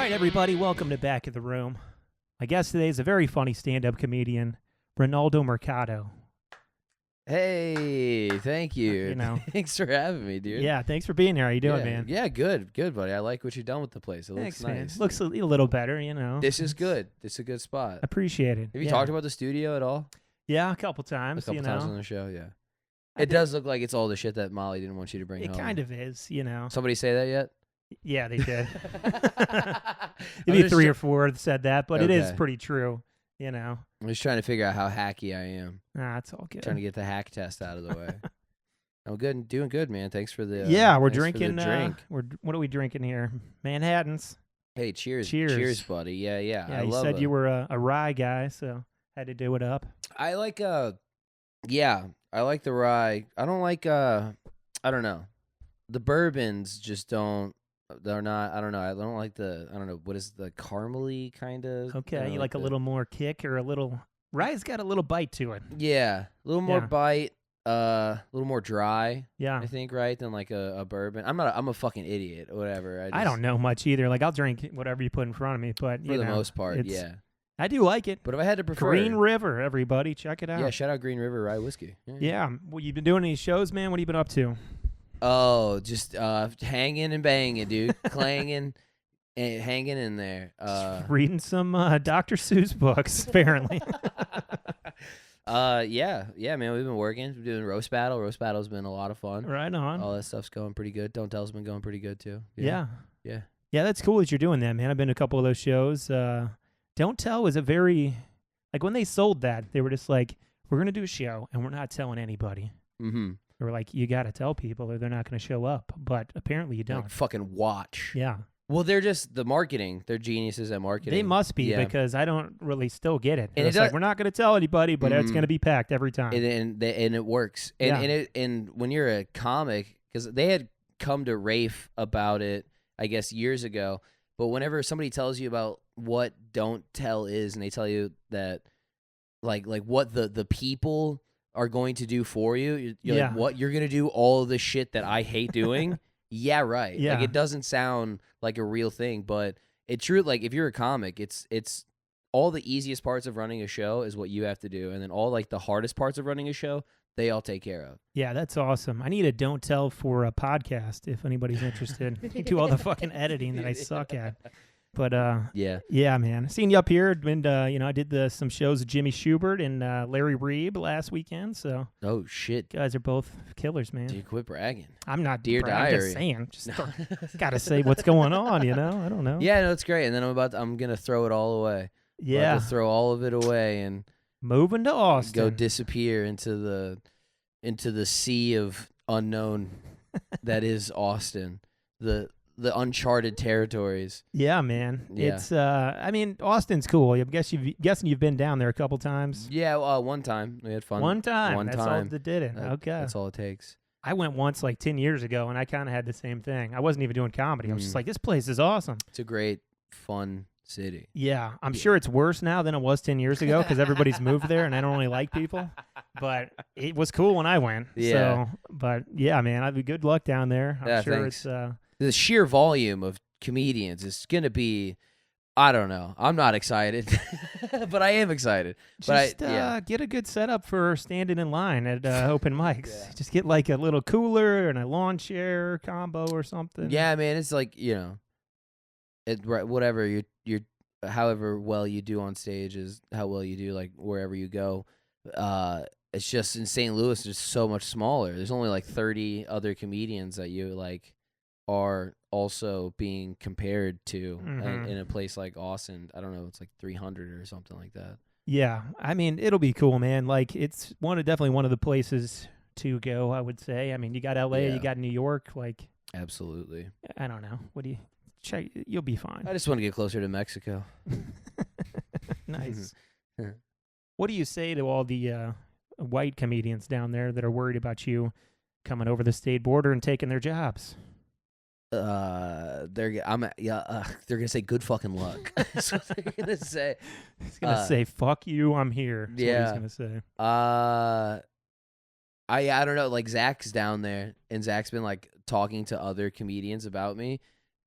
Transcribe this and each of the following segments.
right, everybody, welcome to Back of the Room. My guest today is a very funny stand-up comedian, Ronaldo Mercado. Hey, thank you. You know. Thanks for having me, dude. Yeah, thanks for being here. How you doing, yeah, man? Yeah, good, buddy. I like what you've done with the place. It Thanks, looks man. nice. Looks a little better, you know. This is good. This is a good spot. Appreciate it. Have you talked about the studio at all? Yeah, a couple times. A couple you times know. on the show, yeah. I It did- does look like it's all the shit that Molly didn't want you to bring It home. kind of is, you know. Somebody say that yet? Yeah, they did. I'm Maybe just 3 try- or 4 that said that, but it is Okay. pretty true, you know. I'm just trying to figure out how hacky I am. Nah, it's all good. Trying to get the hack test out of the way. I'm good, doing good, man. Thanks for the yeah, we're thanks for the drinking. drink. What are we drinking here? Manhattans. Hey, cheers, Cheers. buddy. Yeah. Yeah, I you love said it. you were a rye guy, so had to do it up. I like yeah, I like the rye. I don't like I don't know. The bourbons just they're not, I don't know. I don't like what is the caramely kind of. Okay, you like a little more kick or a little rye's got a little bite to it. Yeah, a little more Yeah. bite, a little more dry, Yeah. I think, right? Than like a bourbon. I'm a fucking idiot or whatever. I don't know much either. Like I'll drink whatever you put in front of me, but For you the know, most part, it's- yeah. I do like it. But if I had to prefer Green River, everybody, check it out. yeah, shout out Green River Rye Whiskey. Yeah. Well, you've been doing any shows, man? What have you been up to? Oh, just hanging and banging, dude. Clanging and hanging in there. Reading some Dr. Seuss books, apparently. Yeah, man. We've been working. We're doing roast battle. Roast battle's been a lot of fun. Right on. All that stuff's going pretty good. Don't Tell's been going pretty good too. Yeah. Yeah. Yeah, that's cool that you're doing that, man. I've been to a couple of those shows. Don't Tell was a very, like when they sold that, they were just like, we're going to do a show and we're not telling anybody. Mm-hmm. They were like, you got to tell people or they're not going to show up. But apparently you don't. Like fucking watch. Yeah. Well, they're just the marketing. They're geniuses at marketing. They must be Yeah. because I don't really still get it. And It's it like, does- we're not going to tell anybody, but it's Mhm. going to be packed every time. and it works. And Yeah. and when you're a comic, because they had come to Rafe about it, I guess years ago. But whenever somebody tells you about what Don't Tell is, and they tell you that, like what the people are going to do for you, you're Yeah. like, what, you're gonna do all of the shit that I hate doing? Yeah, right. Yeah. Like it doesn't sound like a real thing, but it's true. Like if you're a comic, it's all the easiest parts of running a show is what you have to do, and then all like the hardest parts of running a show, they all take care of. Yeah, that's awesome. I need a Don't Tell for a podcast if anybody's interested. I do all the fucking editing that I suck at. But yeah, man. Seen you up here. And, I did some shows with Jimmy Schubert and Larry Reeb last weekend. So Oh shit, guys are both killers, man. dude, quit bragging. I'm not Dear I'm just Diary. saying. Just gotta say what's going on. I don't know. Yeah, no, it's great. And then I'm gonna throw it all away. I'm Yeah. about to throw all of it away and Moving to Austin. go disappear into the sea of unknown that is Austin, the uncharted territories. Yeah, man. Yeah. It's Austin's cool. I'm guessing you've been down there a couple times. Yeah, one time we had fun. One time. One That's all time. that did it. That- Okay. that's all it takes. I went once like 10 years ago, and I kind of had the same thing. I wasn't even doing comedy. I was just like, this place is awesome. It's a great, fun city. Yeah, I'm Yeah. sure it's worse now than it was 10 years ago because everybody's moved there, and I don't really like people. But it was cool when I went. Yeah. So, but yeah, man, I'd be good luck down there. I'm Yeah, sure thanks. it's. The sheer volume of comedians is gonna be, I don't know. I'm not excited, but I am excited. Just yeah. get a good setup for standing in line at open mics. Yeah. Just get like a little cooler and a lawn chair combo or something. Yeah, man, it's like, whatever you're however well you do on stage is how well you do like wherever you go. It's just in St. Louis, it's so much smaller. There's only like 30 other comedians that you like are also being compared to Mhm. in a place like Austin. I don't know, it's like 300 or something like that. Yeah, I mean, it'll be cool, man. Like, it's definitely one of the places to go, I would say. I mean, you got LA, Yeah. you got New York. Like, Absolutely. I don't know. What do you check? You'll be fine. I just want to get closer to Mexico. Nice. What do you say to all the white comedians down there that are worried about you coming over the state border and taking their jobs? They're gonna say good fucking luck. That's what they're gonna say. He's gonna say, "Fuck you, I'm here." That's yeah. what he's gonna say. I don't know. Like Zach's down there, and Zach's been like talking to other comedians about me,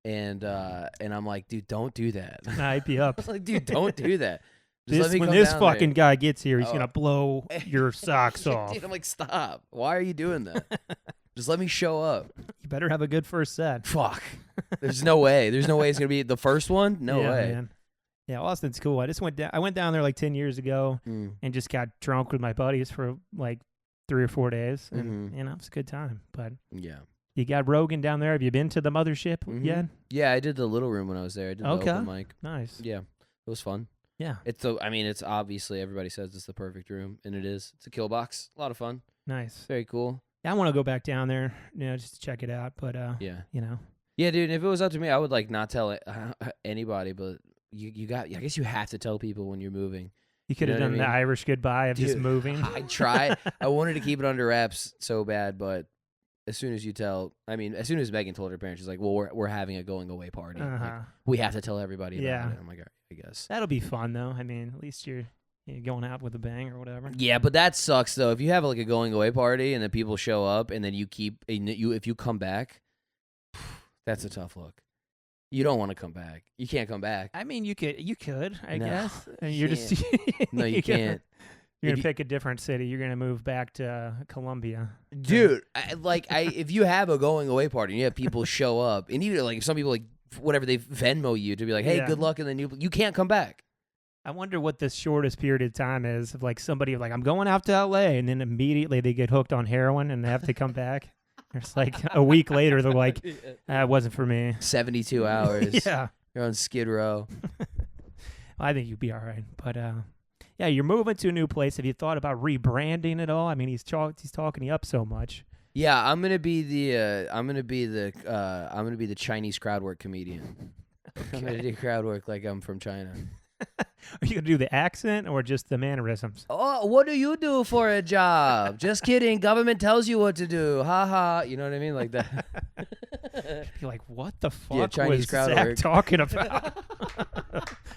And I'm like, dude, don't do that. Hype you up. Like, dude, don't do that. Just when this fucking guy gets here, he's gonna blow your socks off. Dude, I'm like, stop. Why are you doing that? Just let me show up. You better have a good first set. Fuck. There's no way. There's no way it's gonna be the first one. No way. Man. Yeah, Austin's cool. I went down there like 10 years ago and just got drunk with my buddies for like 3 or 4 days, and it was a good time. But yeah. You got Rogan down there. Have you been to the mothership yet? Yeah, I did the little room when I was there. I did the open mic. Nice. Yeah, it was fun. Yeah. It's obviously everybody says it's the perfect room, and it is. It's a kill box. A lot of fun. Nice. Very cool. Yeah, I want to go back down there, just to check it out. But yeah. Yeah, dude. If it was up to me, I would like not tell anybody, but you got. I guess you have to tell people when you're moving. You could have done the Irish goodbye of just moving. I tried. I wanted to keep it under wraps so bad, but as soon as as soon as Megan told her parents, she's like, well, we're having a going away party. Like, we have to tell everybody about it. I'm like, all right, I guess. That'll be fun, though. I mean, at least you're going out with a bang or whatever. Yeah, but that sucks, though. If you have like a going away party and then people show up and then if you come back, that's a tough look. You don't want to come back. You can't come back. I mean, you could, I guess. And you're just no, you can't. You're gonna pick a different city. You're gonna move back to Colombia, dude. If you have a going away party and you have people show up, and even like some people like whatever they Venmo you to be like, hey, good luck, and then you can't come back. I wonder what the shortest period of time is of like somebody like I'm going out to LA, and then immediately they get hooked on heroin and they have to come back. It's like a week later they're like, it wasn't for me. 72 hours. Yeah, you're on Skid Row. Well, I think you'd be all right, but yeah, you're moving to a new place. Have you thought about rebranding at all? I mean, he's talking you up so much. Yeah, I'm gonna be the Chinese crowd work comedian. Okay. I'm gonna do crowd work like I'm from China. Are you gonna do the accent or just the mannerisms? Oh, what do you do for a job? Just kidding. Government tells you what to do. Ha ha. You know what I mean, like that. You're like, what the fuck yeah, Chinese was crowd Zach work. talking about?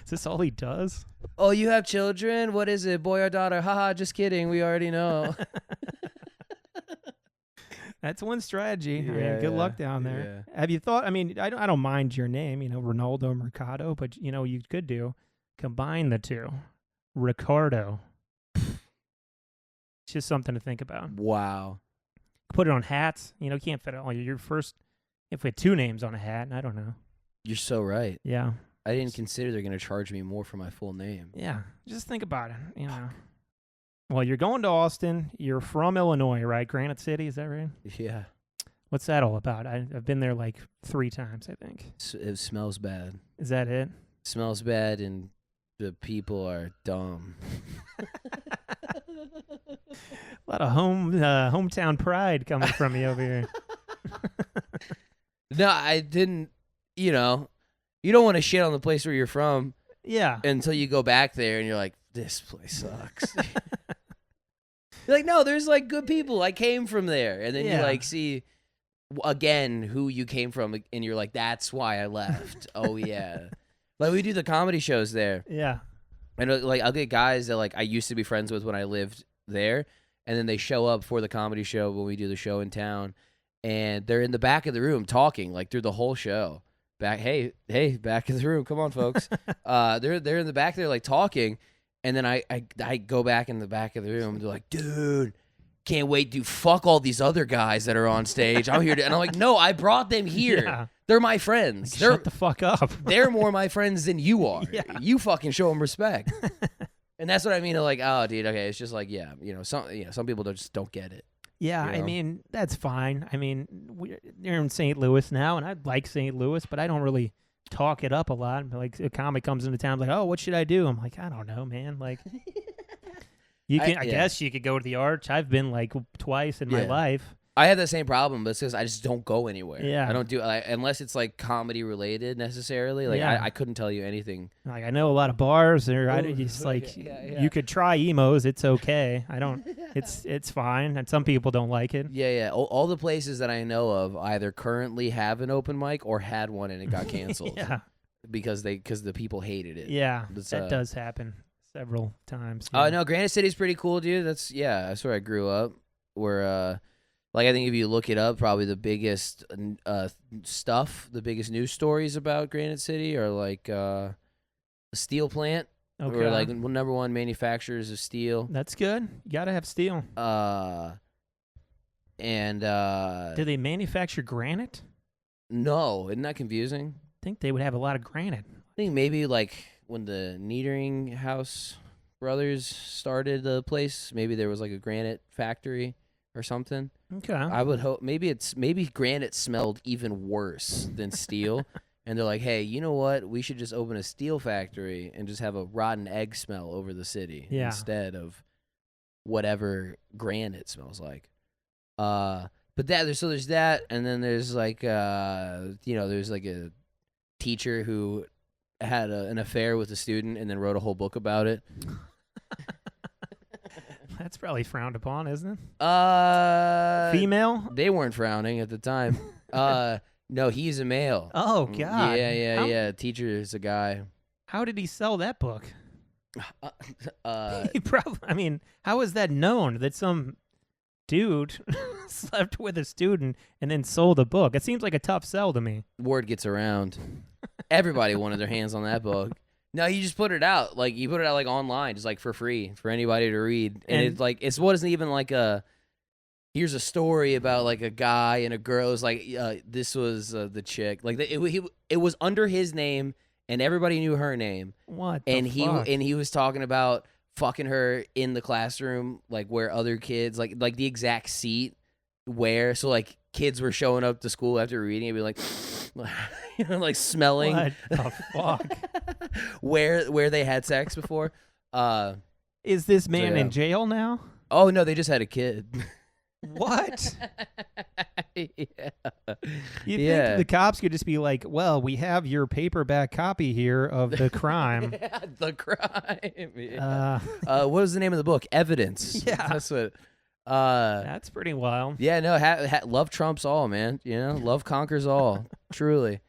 Is this all he does? Oh, you have children? What is it, boy or daughter? Haha, just kidding. We already know. That's one strategy. Yeah, good luck down there. Yeah. Have you thought? I mean, I don't mind your name, Ronaldo Mercado, but you could combine the two, Ricardo. It's just something to think about. Wow. Put it on hats. You can't fit it all. Your first. If we had 2 names on a hat, I don't know. You're so right. Yeah. I didn't consider they're going to charge me more for my full name. Yeah. Just think about it, Well, you're going to Austin. You're from Illinois, right? Granite City, is that right? Yeah. What's that all about? I've been there like 3 times, I think. It smells bad. Is that it? Smells bad and the people are dumb. A lot of hometown pride coming from you over here. No, I didn't, you don't want to shit on the place where you're from. Yeah. Until you go back there and you're like, this place sucks. You're like, no, there's like good people. I came from there. And then you like see again who you came from and you're like, that's why I left. Oh yeah. Like we do the comedy shows there. Yeah. And like I'll get guys that like I used to be friends with when I lived there, and then they show up for the comedy show when we do the show in town, and they're in the back of the room talking like through the whole show. Hey, back in the room. Come on, folks. They're in the back there like talking, and then I go back in the back of the room. They're like, dude, can't wait, dude. Fuck all these other guys that are on stage. I'm here and I'm like, no, I brought them here. Yeah. They're my friends. Shut the fuck up. They're more my friends than you are. Yeah. You fucking show them respect. And that's what I mean. Like, oh, dude, okay. It's just like, some people just don't get it. Yeah, I mean, that's fine. I mean, you're in St. Louis now, and I like St. Louis, but I don't really talk it up a lot. Like, a comic comes into town, like, oh, what should I do? I'm like, I don't know, man. Like, I guess you could go to the Arch. I've been like twice in my life. I have the same problem, but it's because I just don't go anywhere. Yeah. I don't do unless it's like comedy related necessarily. Like I couldn't tell you anything. Like I know a lot of bars, or you could try emos. It's okay. I don't. It's fine, and some people don't like it. Yeah. All the places that I know of either currently have an open mic or had one and it got canceled. Yeah. Because the people hated it. Yeah, that does happen several times. Oh no, Granite City's pretty cool, dude. That's where I grew up. Where Like, I think if you look it up, probably the biggest the biggest news stories about Granite City are like a steel plant. Okay. Or like number one manufacturers of steel. That's good. You gotta have steel. And do they manufacture granite? No, isn't that confusing? I think they would have a lot of granite. I think maybe like when the Niedering House brothers started the place, maybe there was like a granite factory or something. Okay. I would hope maybe granite smelled even worse than steel. And they're like, hey, you know what? We should just open a steel factory and just have a rotten egg smell over the city instead of whatever granite smells like. But there's that, and then there's like there's like a teacher who had an affair with a student and then wrote a whole book about it. That's probably frowned upon, isn't it? Female? They weren't frowning at the time. No, he's a male. Oh God. Yeah. Teacher is a guy. How did he sell that book? He probably. I mean, how is that known that some dude slept with a student and then sold a book? It seems like a tough sell to me. Word gets around. Everybody wanted their hands on that book. No, you just put it out. Like, you put it out like online, just like for free for anybody to read. And it's like, it wasn't even like here's a story about like a guy and a girl. It was like, this was the chick. Like, it was under his name, and everybody knew her name. What? He was talking about fucking her in the classroom, like where other kids, like the exact seat where. So like kids were showing up to school after reading and be like, like smelling. What the fuck? where they had sex before. Is this man in jail now? Oh no, they just had a kid. What? Yeah. You think the cops could just be like, well, we have your paperback copy here of the crime. Yeah, the crime. Yeah. What was the name of the book? Evidence. Yeah. That's what. That's pretty wild. Yeah, no, love trumps all, man. You know, love conquers all. Truly.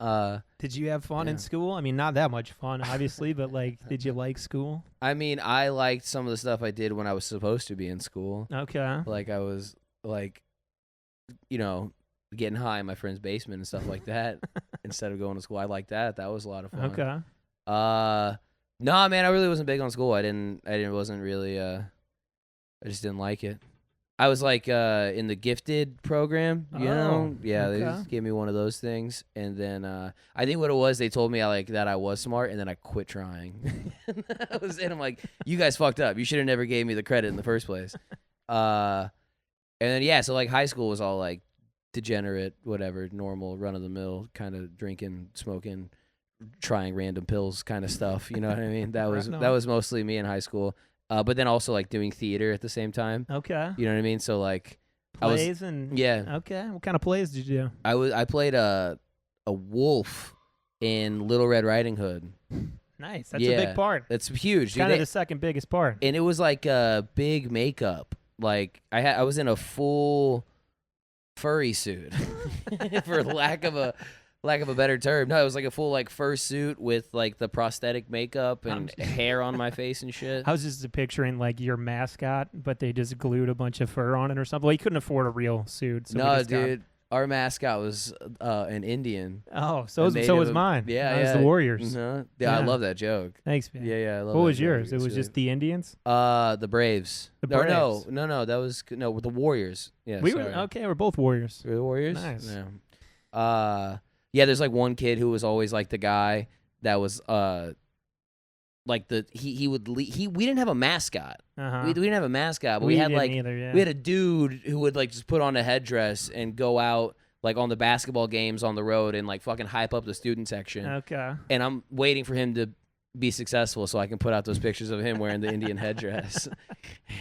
Did you have fun in school? I mean, not that much fun, obviously, but like, did you like school? I mean, I liked some of the stuff I did when I was supposed to be in school. Okay. Like, I was like, getting high in my friend's basement and stuff like that instead of going to school. I liked that. That was a lot of fun. Okay. Nah, man, I really wasn't big on school. Wasn't really, I just didn't like it. I was like in the gifted program, you know? Yeah, okay. They just gave me one of those things. And then I think what it was, they told me that I was smart, and then I quit trying. And I'm like, you guys fucked up. You should have never gave me the credit in the first place. And then, so like high school was all like degenerate, whatever, normal, run-of-the-mill kind of drinking, smoking, trying random pills kind of stuff. You know what I mean? That was mostly me in high school. But then also like doing theater at the same time. Okay. You know what I mean? So like plays yeah. Okay. What kind of plays did you do? I played a wolf in Little Red Riding Hood. Nice. That's a big part. That's huge. Kind of the second biggest part. And it was like a big makeup. Like I was in a full furry suit, for lack of a better term. No, it was like a full like fursuit with like the prosthetic makeup and hair on my face and shit. I was just picturing like your mascot, but they just glued a bunch of fur on it or something. Well, you couldn't afford a real suit. So no, dude. Our mascot was an Indian. Oh, so was mine. Yeah, It was the Warriors. Uh-huh. Yeah, I love that joke. Thanks, man. Yeah, I love What that was joke. yours? It was just the Indians? The Braves. The Braves. No, that was with the Warriors. Yeah, we're both Warriors. We're the Warriors? Nice. Yeah. Yeah, there's like one kid who was always like the guy that was like we didn't have a mascot. Uh-huh. We didn't have a mascot, but we had like we had a dude who would like just put on a headdress and go out like on the basketball games on the road and like fucking hype up the student section. Okay. And I'm waiting for him to be successful so I can put out those pictures of him wearing the Indian headdress.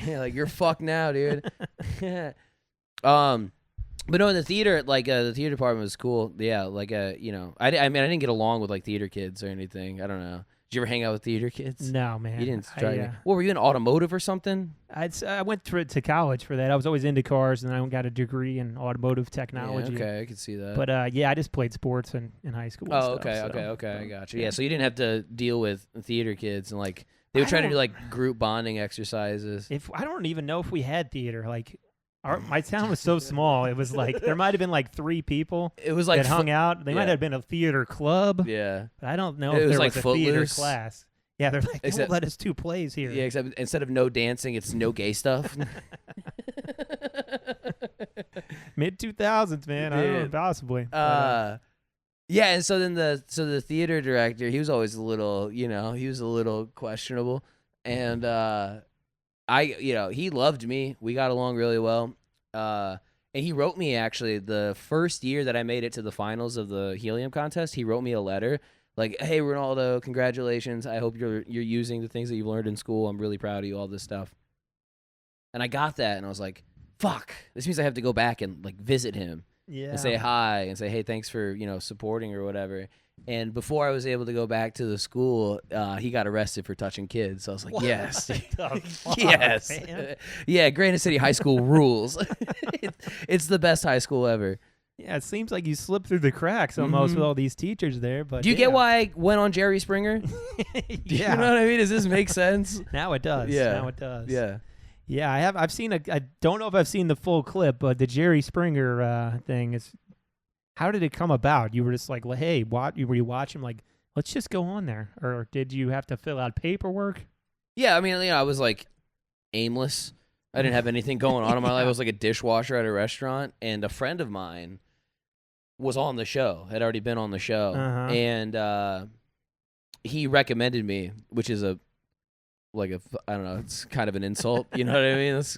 Yeah, like, you're fucked now, dude. But no, the theater, like, the theater department was cool. Yeah, like, I didn't get along with, like, theater kids or anything. I don't know. Did you ever hang out with theater kids? No, man. You didn't try What, were you in automotive or something? I went to college for that. I was always into cars, and then I got a degree in automotive technology. Yeah, okay, I could see that. But, I just played sports in high school. Oh, okay, I got you. Yeah, so you didn't have to deal with theater kids, and, like, they would try to do, like, group bonding exercises. I don't even know if we had theater. Like, My town was so small. It was like there might have been like 3 people. It was like that hung out. They might have been a theater club. Yeah, but I don't know it if was there like was a theater Footloose. class. Yeah, they're like, Except, let us 2 plays here. Yeah, except instead of no dancing, it's no gay stuff. Mid 2000s, man. I don't know, possibly. Yeah, and so then the theater director, he was always a little, he was a little questionable, and he loved me. We got along really well. And he wrote me actually the first year that I made it to the finals of the helium contest. He wrote me a letter like, "Hey Ronaldo, congratulations. I hope you're using the things that you've learned in school. I'm really proud of you. All this stuff." And I got that, and I was like, "Fuck, this means I have to go back and like visit him." Yeah. And say hi and say, "Hey, thanks for, supporting," or whatever. And before I was able to go back to the school, he got arrested for touching kids. So I was like, yes. Yes. Man? Yeah, Granite City High School rules. It's the best high school ever. Yeah, it seems like you slipped through the cracks almost with all these teachers there. But do you get why I went on Jerry Springer? Yeah. You know what I mean? Does this make sense? Now it does. Yeah. Now it does. Yeah. Yeah, I've seen I don't know if I've seen the full clip, but the Jerry Springer thing is. How did it come about? You were just like, hey, were you watching? Like, let's just go on there, or did you have to fill out paperwork? Yeah, I mean, I was like aimless. I didn't have anything going on in my life. I was like a dishwasher at a restaurant, and a friend of mine was on the show. Had already been on the show, and he recommended me, which is I don't know, it's kind of an insult. You know what I mean? It's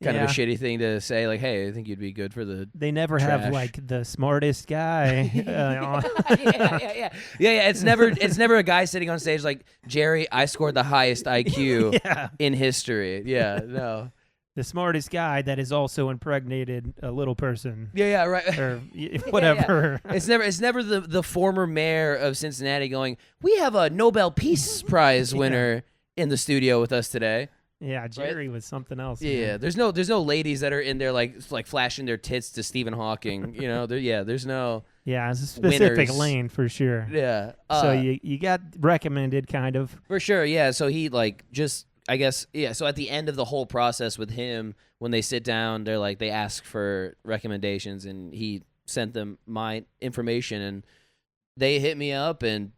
kind of a shitty thing to say, like, "Hey, I think you'd be good for the." They never trash. have like the smartest guy. Yeah. It's never a guy sitting on stage like, "Jerry, I scored the highest IQ in history." Yeah, no. The smartest guy that is also impregnated a little person. Yeah, right. Or whatever. Yeah. It's never the former mayor of Cincinnati going, "We have a Nobel Peace Prize winner in the studio with us today." Yeah, Jerry was something else. Yeah, man. there's no ladies that are in there like flashing their tits to Stephen Hawking. There's no. Yeah, it's a specific winners. Lane for sure. Yeah. So you got recommended, kind of. For sure, yeah. So he I guess, yeah. So at the end of the whole process with him, when they sit down, they ask for recommendations, and he sent them my information, and they hit me up, and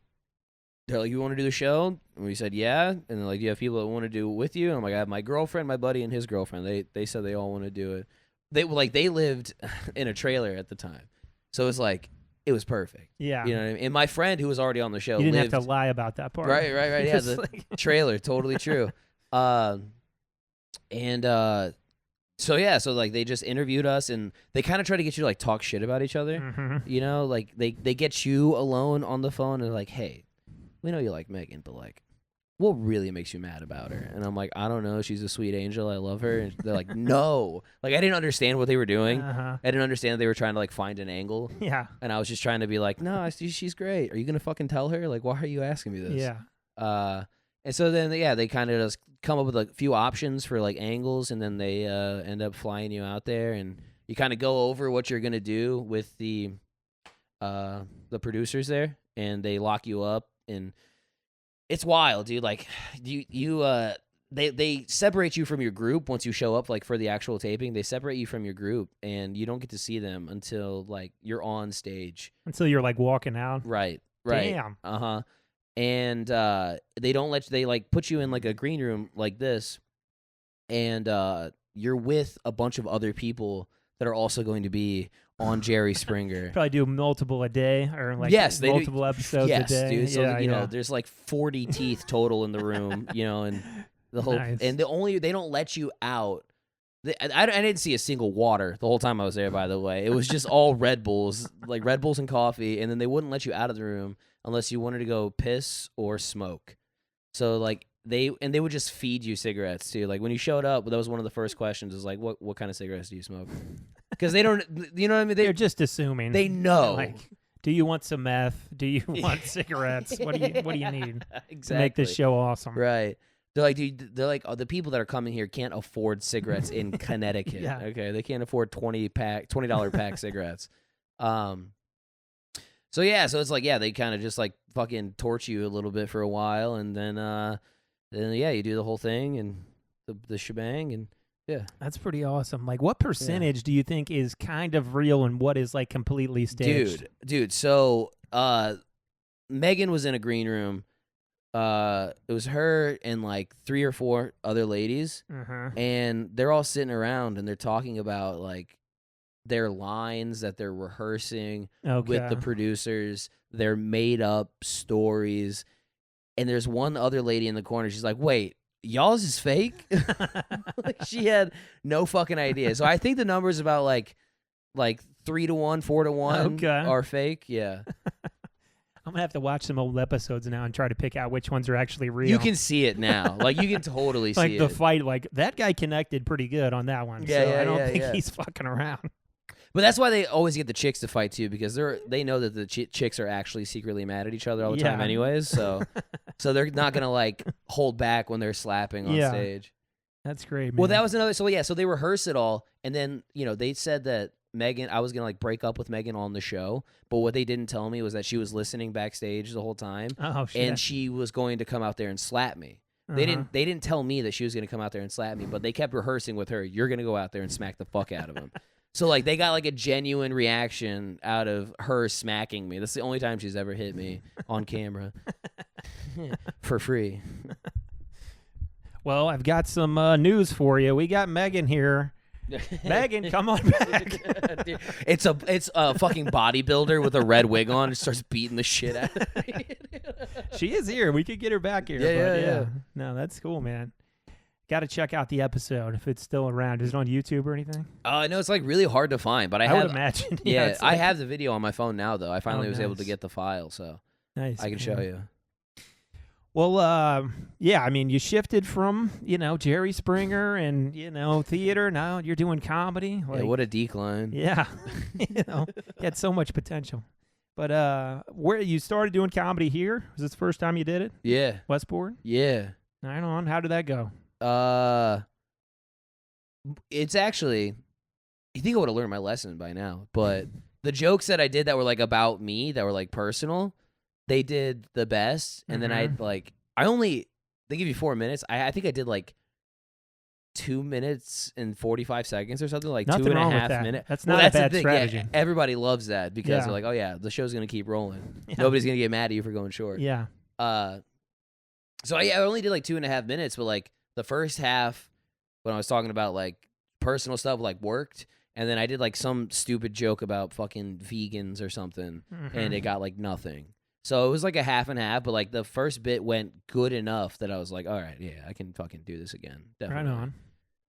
they're like, "You want to do the show?" And we said, "Yeah." And they're like, "Do you have people that want to do it with you?" And I'm like, "I have my girlfriend, my buddy, and his girlfriend. They said they all want to do it." They lived in a trailer at the time, so it was like it was perfect. Yeah, you know what I mean. And my friend who was already on the show, you didn't lived, have to lie about that part. Right. Yeah, the trailer, totally true. So they just interviewed us, and they kind of try to get you to talk shit about each other. Mm-hmm. They get you alone on the phone and they're like, "Hey, we know you like Megan, but what really makes you mad about her?" And I'm like, "I don't know. She's a sweet angel. I love her." And they're like, "No." I didn't understand what they were doing. I didn't understand that they were trying to find an angle. Yeah. And I was just trying to be like, "No, she's great. Are you gonna fucking tell her? Why are you asking me this?" Yeah. And so then, they kind of just come up with a few options for angles, and then they end up flying you out there, and you kind of go over what you're gonna do with the producers there, and they lock you up, and it's wild, dude. They separate you from your group once you show up for the actual taping. They separate you from your group, and you don't get to see them until you're on stage. Until you're walking out. Right. Damn. And they don't they put you in a green room like this, and you're with a bunch of other people that are also going to be on Jerry Springer. Probably do multiple a day, or yes, they multiple episodes a day. Yes, dude. So there's 40 teeth total in the room, and the whole and they don't let you out. I didn't see a single water the whole time I was there. By the way, it was just all Red Bulls, Red Bulls and coffee, and then they wouldn't let you out of the room unless you wanted to go piss or smoke. So they would just feed you cigarettes too. When you showed up, that was one of the first questions. Is what kind of cigarettes do you smoke? Because they don't, you know what I mean? They're just assuming. They know. Do you want some meth? Do you want cigarettes? What do you need to make this show awesome? Right. They're like, dude, the people that are coming here can't afford cigarettes in Connecticut. Yeah. Okay, they can't afford $20 pack cigarettes. So it's they kind of just fucking torch you a little bit for a while, and then you do the whole thing and the shebang, and Yeah. That's pretty awesome. Like, what percentage do you think is kind of real and what is like completely staged? Dude. So, Megan was in a green room. It was her and like 3 or 4 other ladies, and they're all sitting around and they're talking about like their lines that they're rehearsing with the producers, their made up stories. And there's one other lady in the corner. She's like, "Wait, y'all's is fake?" Like, she had no fucking idea. So I think the number's about like 3 to 1, 4 to 1 are fake. Yeah. I'm gonna have to watch some old episodes now and try to pick out which ones are actually real. You can see it now. Like, you can totally see it. Like the fight, like that guy connected pretty good on that one. Yeah, so I don't think he's fucking around. But that's why they always get the chicks to fight too, because they know that the chicks are actually secretly mad at each other all the time anyways. So they're not gonna like hold back when they're slapping on stage. That's great, man. Well, that was another. So they rehearse it all, and then they said that I was gonna like break up with Megan on the show, but what they didn't tell me was that she was listening backstage the whole time. Oh shit! And she was going to come out there and slap me. They didn't tell me that she was gonna come out there and slap me, but they kept rehearsing with her. You're gonna go out there and smack the fuck out of him. So like they got like a genuine reaction out of her smacking me. That's the only time she's ever hit me on camera for free. Well, I've got some news for you. We got Megan here. Megan, come on back. It's a fucking bodybuilder with a red wig on and starts beating the shit out of me. She is here. We could get her back here. Yeah. No, that's cool, man. Got to check out the episode if it's still around. Is it on YouTube or anything? No, it's like really hard to find, but I would imagine. Yeah, I have the video on my phone now, though. I finally was able to get the file, so nice. I can show you. Well, yeah, I mean, you shifted from, Jerry Springer and, theater. Now you're doing comedy. Like, what a decline. Yeah. You had so much potential. But where you started doing comedy here? Was this the first time you did it? Yeah. Westport? Yeah. Right on. How did that go? It's actually, you think I would have learned my lesson by now, but the jokes that I did that were like about me, that were like personal, they did the best. And then they give you 4 minutes. I think I did like 2 minutes and 45 seconds or something, like Nothing 2.5 minutes. That's not a bad strategy. Yeah, everybody loves that because they're like, oh yeah, the show's going to keep rolling. Yeah. Nobody's going to get mad at you for going short. Yeah. So I only did like 2.5 minutes, but like the first half when I was talking about like personal stuff like worked, and then I did like some stupid joke about fucking vegans or something, and it got like nothing. So it was like a half and half, but like the first bit went good enough that I was like, all right, yeah, I can fucking do this again. Definitely. Right on.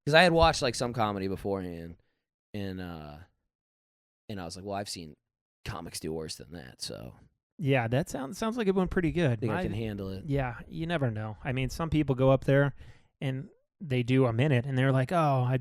Because I had watched like some comedy beforehand, and I was like, well, I've seen comics do worse than that, so. Yeah, that sounds like it went pretty good. I think I can handle it. Yeah, you never know. I mean, some people go up there and they do a minute and they're like, oh,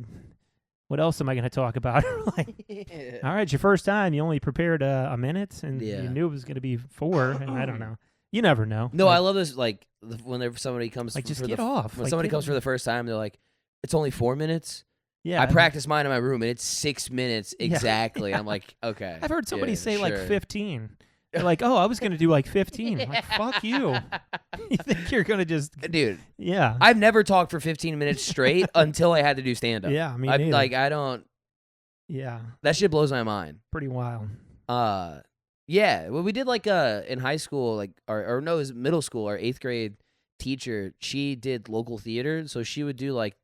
what else am I going to talk about? Like, all right, it's your first time. You only prepared a minute and you knew it was going to be 4, and I don't know. You never know. No, I love this, like, when somebody comes like, just get off. When somebody comes for the first time, they're like, it's only 4 minutes? Yeah. I practice mine in my room, and it's 6 minutes exactly. I'm like, okay. I've heard somebody say like 15. They're like, oh, I was going to do like 15. I'm like, fuck you. You think you're going to just... Dude. Yeah. I've never talked for 15 minutes straight until I had to do stand-up. Yeah, me neither. Like, I don't... Yeah. That shit blows my mind. Pretty wild. Yeah. Well, we did like in high school, like, or no, it was middle school, our 8th grade teacher, she did local theater. So she would do like,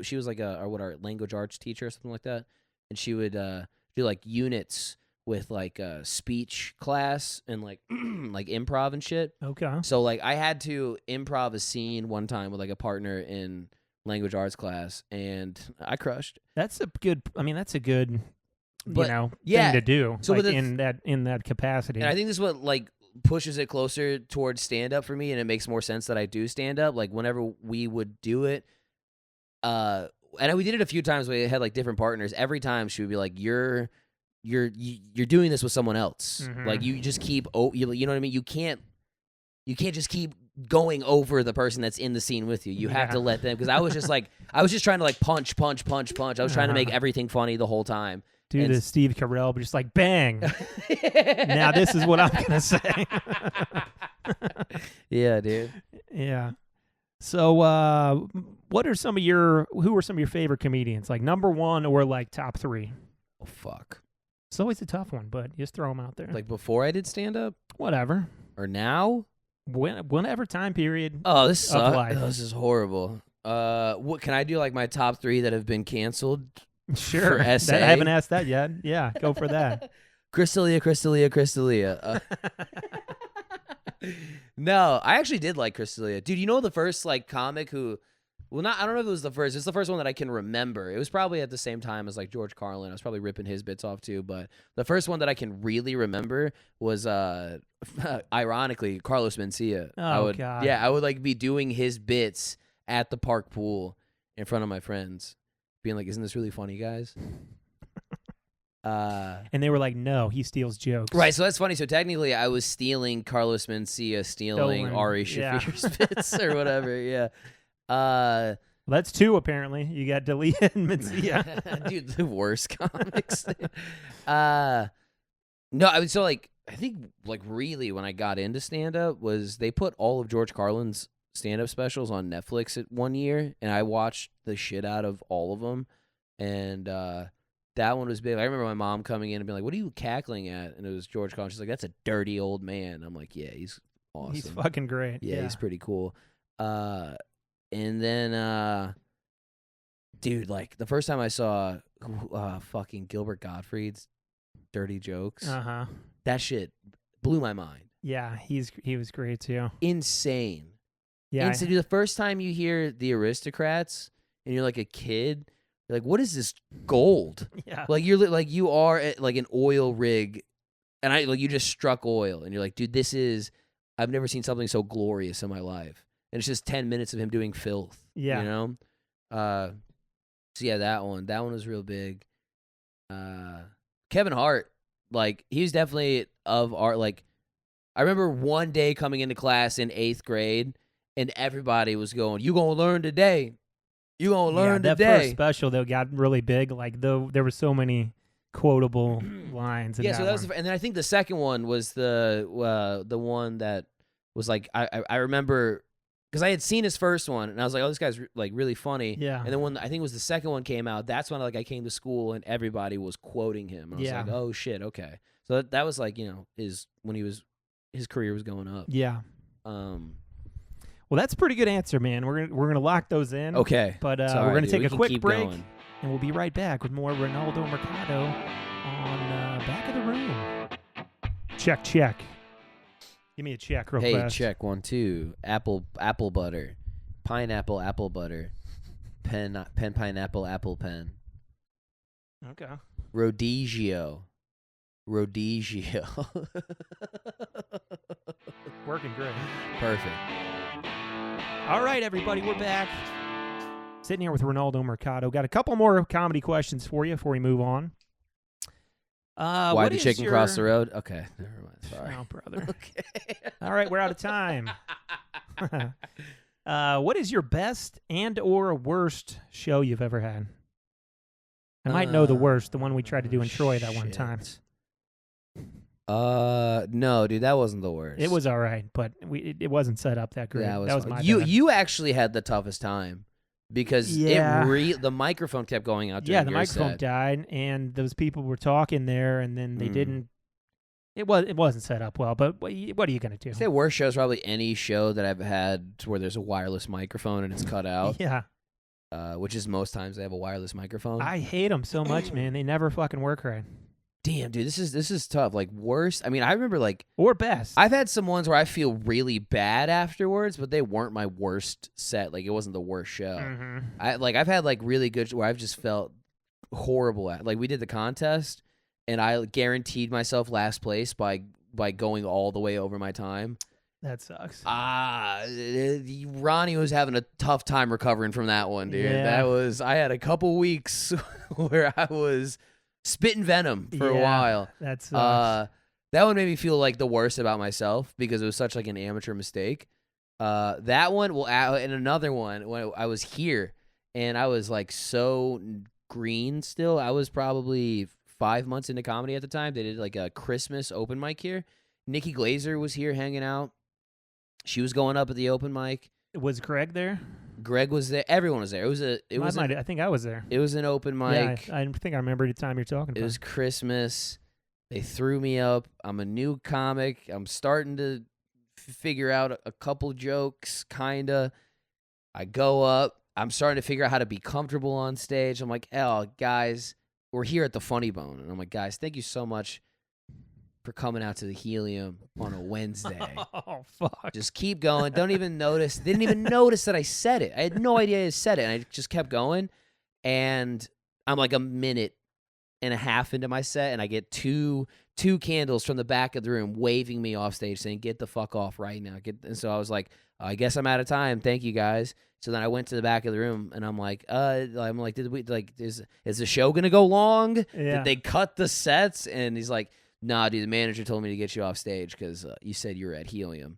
she was like our language arts teacher or something like that. And she would do like units with like a speech class and like like improv and shit. Okay. So like I had to improv a scene one time with like a partner in language arts class, and I crushed. That's a good thing to do. So like in that capacity. And I think this is what like pushes it closer towards stand up for me, and it makes more sense that I do stand up. Like whenever we would do it, and we did it a few times. We had like different partners. Every time she would be like, You're doing this with someone else. Like you just keep, you know what I mean? You can't just keep going over the person that's in the scene with you. You have to let them, because I was just trying to like punch. I was trying to make everything funny the whole time. Do the Steve Carell, but just like bang. Now this is what I'm gonna say. Yeah, dude. Yeah. So, who are some of your favorite comedians? Like number one or like top three? Oh, fuck. It's always a tough one, but just throw them out there. Like before I did stand-up? Whatever. Or now? Whenever time period. Oh, this sucks. Life. Oh, this is horrible. What can I do? Like my top three that have been canceled? Sure. For SA? I haven't asked that yet. Yeah, go for that. Crystalia. No, I actually did like Crystalia. Dude, you know the first like comic who, well, I don't know if it was the first. It's the first one that I can remember. It was probably at the same time as like George Carlin. I was probably ripping his bits off too. But the first one that I can really remember was, ironically, Carlos Mencia. Oh, God. Yeah, I would like be doing his bits at the park pool in front of my friends, being like, "Isn't this really funny, guys?" And they were like, "No, he steals jokes." Right, so that's funny. So technically, I was stealing Carlos Mencia, stealing Ari Shaffir's bits or whatever. Yeah. That's two apparently. You got D'Elia and Mencia. Dude, the worst comics. No, I mean, so like I think like really when I got into stand up was they put all of George Carlin's stand up specials on Netflix at 1 year, and I watched the shit out of all of them, and that one was big. I remember my mom coming in and being like, "What are you cackling at?" And it was George Carlin. She's like, "That's a dirty old man." I'm like, "Yeah, he's awesome. He's fucking great. Yeah, he's pretty cool." And then, dude, like the first time I saw fucking Gilbert Gottfried's Dirty Jokes, that shit blew my mind. Yeah, he was great too. Insane. Yeah. And so the first time you hear the Aristocrats and you're like a kid, you're like, what is this gold? Yeah. Like you're like you are at like an oil rig, and you just struck oil, and you're like, dude, I've never seen something so glorious in my life. And it's just 10 minutes of him doing filth. Yeah. You know? So yeah, that one was real big. Kevin Hart, like he was definitely of art. Like I remember one day coming into class in 8th grade, and everybody was going, "You gonna learn today? You gonna learn that today?" That first special though got really big. Like there were so many quotable lines. In so that was, and then I think the second one was the one that was like I remember because I had seen his first one and I was like, "Oh, this guy's like really funny." Yeah. And then when I think it was the second one came out, that's when like I came to school and everybody was quoting him. And I was like, "Oh shit, okay." So that was like his career was going up. Yeah. Well, that's a pretty good answer, man. We're gonna lock those in. Okay. But we're gonna take a quick break, and we'll be right back with more Ronaldo Mercado on Back of the Room. Check. Give me a check real fast. Hey, check 1 2. Apple butter, pineapple apple butter, pen pineapple apple pen. Okay. Rodizio. Working great. Perfect. All right, everybody, we're back. Sitting here with Ronaldo Mercado. Got a couple more comedy questions for you before we move on. Why the chicken cross the road? Okay, never mind. Sorry. Oh, brother. Okay. All right, we're out of time. What is your best and or worst show you've ever had? I might know the worst, the one we tried to do in Troy that one time. No, dude, that wasn't the worst. It was all right, but it wasn't set up that great. That was my bad. You actually had the toughest time because the microphone kept going out. Yeah, the microphone died, and those people were talking there, and then they didn't. It wasn't set up well, but what are you gonna do? I'd say worst show is probably any show that I've had where there's a wireless microphone and it's cut out. Yeah. Which is most times they have a wireless microphone. I hate them so much, man. They never fucking work right. Damn, dude, this is tough. Like worst. I mean, I remember like or best. I've had some ones where I feel really bad afterwards, but they weren't my worst set. Like it wasn't the worst show. Mm-hmm. I've had like really good where I've just felt horrible at. Like we did the contest, and I guaranteed myself last place by going all the way over my time. That sucks. Ronnie was having a tough time recovering from that one, dude. Yeah. I had a couple weeks where I was spitting venom for a while. That sucks. That one made me feel like the worst about myself because it was such like an amateur mistake. That one, and another one when I was here and I was like so green still. I was probably 5 months into comedy at the time. They did like a Christmas open mic here. Nikki Glazer was here hanging out. She was going up at the open mic. Was Greg there? Greg was there. Everyone was there. I think I was there. It was an open mic. Yeah, I think I remember the time you're talking about. It was Christmas. They threw me up. I'm a new comic. I'm starting to figure out a couple jokes, kinda. I go up. I'm starting to figure out how to be comfortable on stage. I'm like, oh, guys, we're here at the Funny Bone. And I'm like, guys, thank you so much for coming out to the Helium on a Wednesday. Oh, fuck. Just keep going. Don't even notice. Didn't even notice that I said it. I had no idea I said it. And I just kept going. And I'm like a minute and a half into my set, and I get two candles from the back of the room waving me off stage saying, get the fuck off right now. And so I was like, I guess I'm out of time. Thank you, guys. So then I went to the back of the room, and I'm like, is the show going to go long? Yeah. Did they cut the sets? And he's like, nah, dude, the manager told me to get you off stage because you said you were at Helium.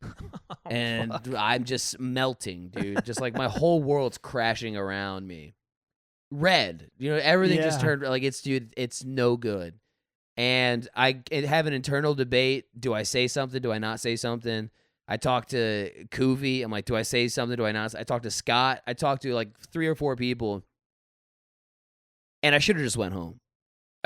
And fuck. I'm just melting, dude. Just like my whole world's crashing around me. Red. Everything just turned, like, it's no good. And I have an internal debate. Do I say something? Do I not say something? I talked to Koovy. I'm like, do I say something? Do I not? I talked to Scott. I talked to like 3 or 4 people. And I should have just went home.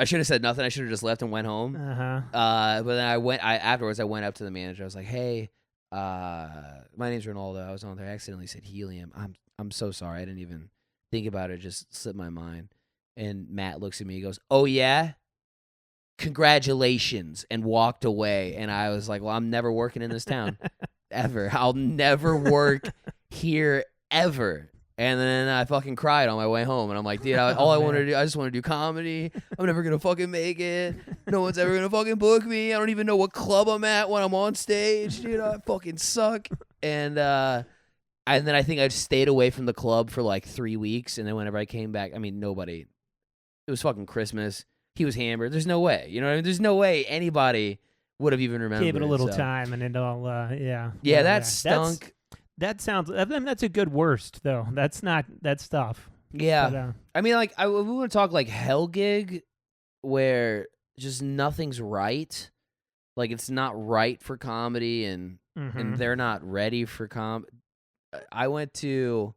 I should have said nothing. I should have just left and went home. But then afterwards I went up to the manager. I was like, hey, my name's Ronaldo. I was on there. I accidentally said Helium. I'm so sorry. I didn't even think about it. It just slipped my mind. And Matt looks at me. He goes, oh, yeah? Congratulations, and walked away. And I was like, well, I'm never working in this town ever. I'll never work here ever. And then I fucking cried on my way home. And I'm like, dude, all I want to do, I just want to do comedy. I'm never going to fucking make it. No one's ever going to fucking book me. I don't even know what club I'm at when I'm on stage. Dude, I fucking suck. And then I think I stayed away from the club for like 3 weeks. And then whenever I came back, I mean, nobody. It was fucking Christmas. He was hammered. There's no way. You know what I mean? There's no way anybody would have even remembered. Gave it a little time and it all, yeah. Yeah, that stunk. That's a good worst, though. That's tough. Yeah. But, I mean, like, we want to talk like hell gig where just nothing's right. Like, it's not right for comedy and they're not ready for comedy. I went to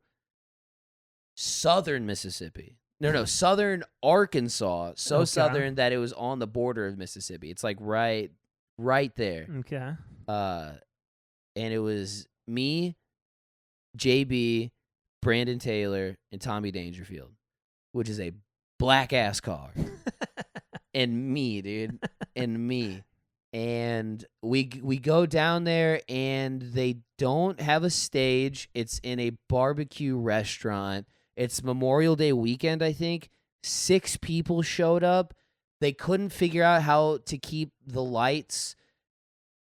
southern Mississippi. No, southern Arkansas. So southern that it was on the border of Mississippi. It's like right there. Okay. And it was me, JB, Brandon Taylor, and Tommy Dangerfield, which is a black-ass car. And me, dude. And me. And we go down there, and they don't have a stage. It's in a barbecue restaurant. It's Memorial Day weekend, I think. 6 people showed up. They couldn't figure out how to keep the lights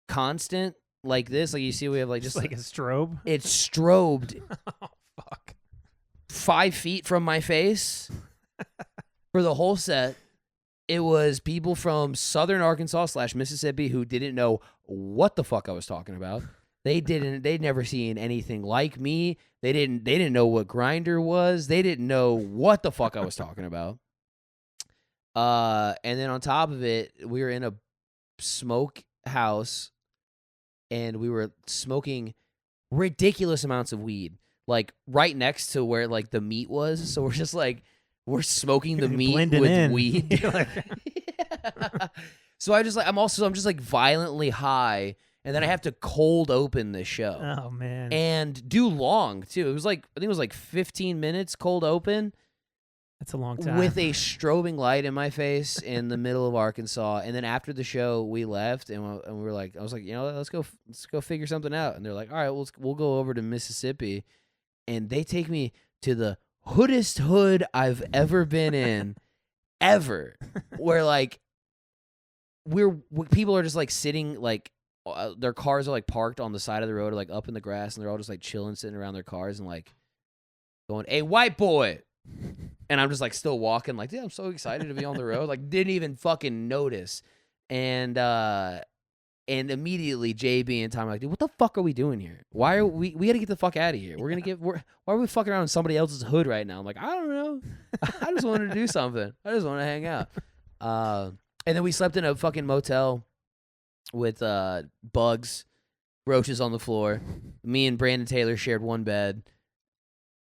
constant like this. Like you see, we have like just like a strobe. It's strobed. Oh, fuck. 5 feet from my face for the whole set. It was people from southern Arkansas / Mississippi who didn't know what the fuck I was talking about. They'd never seen anything like me. They didn't know what Grindr was. They didn't know what the fuck I was talking about. And then on top of it, we were in a smoke house and we were smoking ridiculous amounts of weed, like right next to where like the meat was. So we're just like, we're smoking the meat with weed. Yeah. So I'm just like violently high. And then I have to cold open this show. Oh, man. And do long, too. It was like, I think it was like 15 minutes cold open. That's a long time. With a strobing light in my face in the middle of Arkansas. And then after the show, we left and we were like, I was like, let's go figure something out. And they're like, all right, we'll go over to Mississippi. And they take me to the hoodest hood I've ever been in, ever. Where like, people are just like sitting like, their cars are like parked on the side of the road or like up in the grass, and they're all just like chilling, sitting around their cars and like going, hey, white boy. And I'm just like still walking like, yeah, I'm so excited to be on the road. Like didn't even fucking notice. And immediately JB and Tom are like, dude, what the fuck are we doing here? Why are we gotta get the fuck out of here. Why are we fucking around in somebody else's hood right now? I'm like, I don't know. I just wanted to do something. I just want to hang out. And then we slept in a fucking motel with Bugs roaches on the floor. Me and Brandon Taylor shared one bed.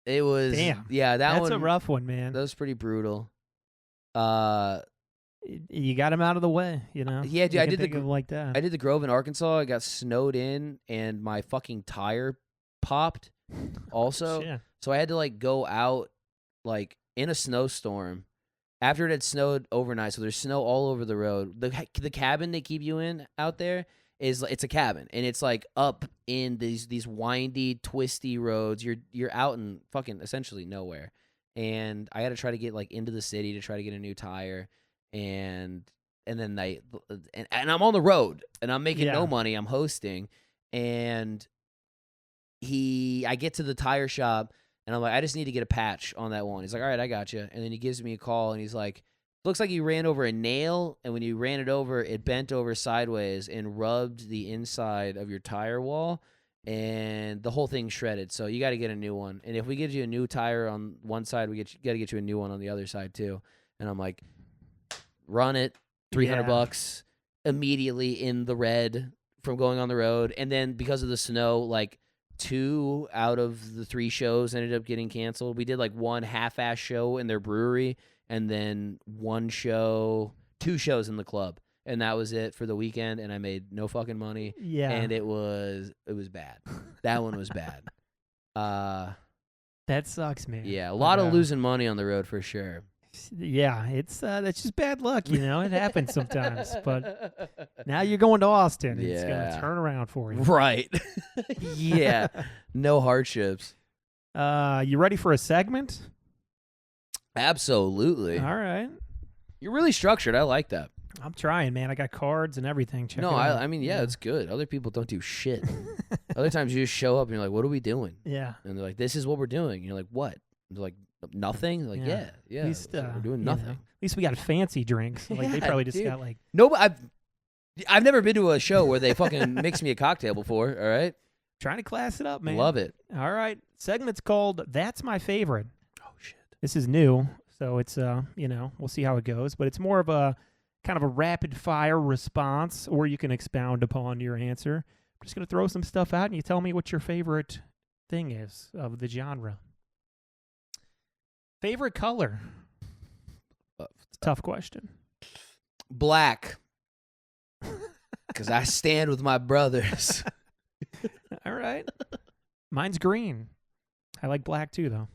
It was damn. Yeah, that's a rough one, man. That was pretty brutal. You got him out of the way, you know. Yeah, dude, I did like that. I did the Grove in Arkansas. I got snowed in, and my fucking tire popped. Also, Shit. so I had to like go out like in a snowstorm after it had snowed overnight. So there's snow all over the road. The cabin they keep you in out there it's a cabin, and it's like up in these windy, twisty roads. You're out in fucking essentially nowhere. And I had to try to get like into the city to try to get a new tire, and then and I'm on the road and I'm making no money. I'm hosting, and I get to the tire shop and I'm like, I just need to get a patch on that one. He's like, all right, I got you. And then he gives me a call and he's like, looks like you ran over a nail, and when you ran it over, it bent over sideways and rubbed the inside of your tire wall, and the whole thing shredded. So you got to get a new one. And if we get you a new tire on one side, we got to get you a new one on the other side too. And I'm like, run it, $300 immediately in the red from going on the road. And then because of the snow, like 2 out of the 3 shows ended up getting canceled. We did like one half-ass show in their brewery, and then 2 shows in the club. And that was it for the weekend, and I made no fucking money. Yeah. And it was bad. That one was bad. That sucks, man. Yeah, a lot of losing money on the road for sure. Yeah, that's just bad luck, you know. It happens sometimes. But now you're going to Austin. It's going to turn around for you. Right. Yeah. No hardships. You ready for a segment? Absolutely. All right. You're really structured. I like that. I'm trying, man. I got cards and everything. Check no, it out. I mean, yeah, it's good. Other people don't do shit. Other times you just show up and you're like, what are we doing? Yeah. And they're like, this is what we're doing. And you're like, what? And they're like, nothing? They're like, yeah. At least, we're doing nothing. At least we got fancy drinks. Like they probably just got like. No, but I've never been to a show where they fucking mix me a cocktail before, all right? Trying to class it up, man. Love it. All right. Segment's called That's My Favorite. Oh, shit. This is new, so it's, we'll see how it goes. But it's more of a kind of a rapid-fire response, or you can expound upon your answer. I'm just going to throw some stuff out, and you tell me what your favorite thing is of the genre. Favorite color? It's a tough question. Black. Because I stand with my brothers. All right. Mine's green. I like black too, though.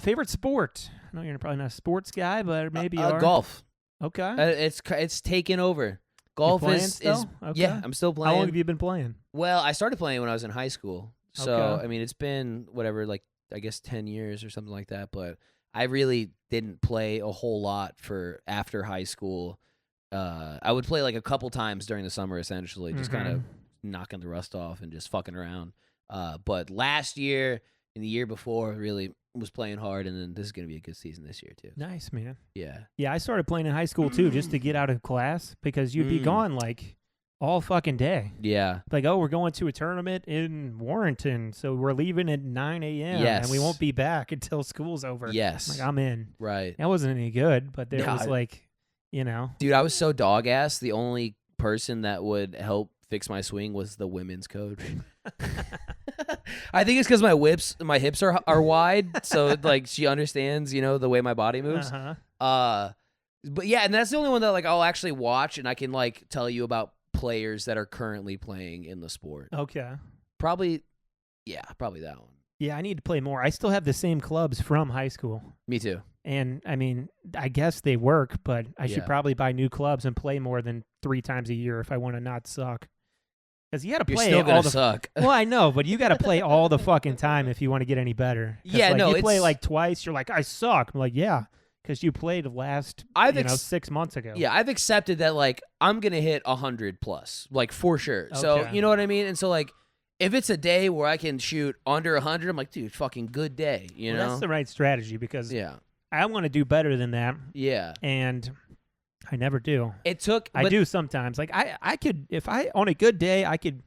Favorite sport? I know you're probably not a sports guy, but maybe you are. Golf. Okay. It's taken over. Golf is okay. Yeah, I'm still playing. How long have you been playing? Well, I started playing when I was in high school. So, okay. I mean, it's been whatever, like, I guess 10 years or something like that, but I really didn't play a whole lot for after high school. I would play like a couple times during the summer, essentially, just kind of knocking the rust off and just fucking around. But last year and the year before, really was playing hard, and then this is going to be a good season this year, too. Nice, man. Yeah. Yeah, I started playing in high school, too, just to get out of class, because you'd be gone, like, all fucking day. Yeah. Like, oh, we're going to a tournament in Warrenton, so we're leaving at 9 a.m. Yes. And we won't be back until school's over. Yes. Like, I'm in. Right. That wasn't any good, but there was, like, you know. Dude, I was so dog-ass. The only person that would help fix my swing was the women's coach. I think it's because my hips are wide, so like she understands, the way my body moves. But yeah, and that's the only one that like I'll actually watch, and I can like tell you about players that are currently playing in the sport. Okay. Probably that one. Yeah, I need to play more. I still have the same clubs from high school. Me too. And, I mean, I guess they work, but I should probably buy new clubs and play more than 3 times a year if I want to not suck. Because you got to play You're still all gonna suck. Well, I know, but you got to play all the fucking time if you want to get any better. Yeah, like, no, you play like twice, you're like, I suck. I'm like, yeah, because you played last, 6 months ago. Yeah, I've accepted that, like, I'm going to hit 100 plus, like, for sure. Okay. So, you know what I mean? And so, like, if it's a day where I can shoot under 100, I'm like, dude, fucking good day, you know? That's the right strategy, because I want to do better than that. Yeah. And I never do. I do sometimes. Like, I could, if I, on a good day, I could